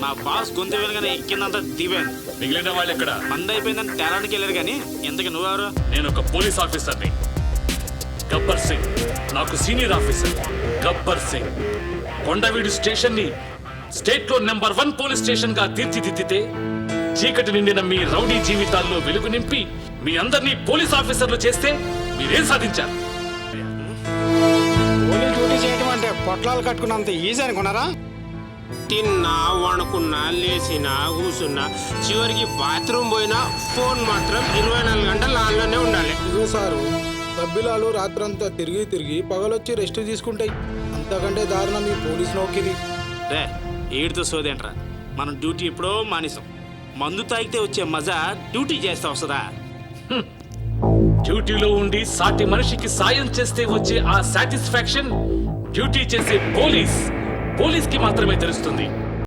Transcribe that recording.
మా బాస్ గొంతు వినగానే ఎక్కిందంతా దివాను. మిగిలిన వాళ్ళు ఎక్కడ? మంది అయిపోయిందని తేలానికి వెళ్ళారు కానీ ఇంతకు నువ్వెవరు? నేను ఒక పోలీస్ ఆఫీసర్ని, గబ్బర్ సింగ్. నాకు senior officer Gabbar Singh. Kondaveedu station ని స్టేట్ లో నెంబర్ 1 పోలీస్ స్టేషన్ గా తీర్చిదిద్దితే చీకటి నిండిన మీ రౌడీ జీవితాల్లో వెలుగు నింపి మీ అందరినీ పోలీస్ ఆఫీసర్లు చేస్తే మీరేం సాధించారు? పోలీస్ డ్యూటీ చేయడం అంటే పొట్లాలు కట్టుకున్నంత ఈజీ అనుకున్నారా? తిన్నా, వండుకున్నా, లేచినా, కూసున్నా, చివరికి బాత్రూమ్ పోయినా ఫోన్ మాత్రం 24 గంటలు ఆన్లోనే ఉండాలి. ఇదిగో సారు, సభ్యులాలు రాత్రంతా తిరిగి తిరిగి పగలొచ్చి రెస్ట్ తీసుకుంటాయి. అంతకంటే దారుణం ఈ పోలీస్ నౌకరీ. రే ఏడుతో సోదేంట్రా, మనం డ్యూటీ ఎప్పుడో మానేసాం. మందు తాగితే వచ్చే మజా డ్యూటీ చేస్తే వస్తుందా? డ్యూటీలో ఉండి సాటి మనిషికి సాయం చేస్తే వచ్చే ఆ సాటిస్ఫాక్షన్ డ్యూటీ చేసే పోలీస్ కి మాత్రమే తెలుస్తుంది.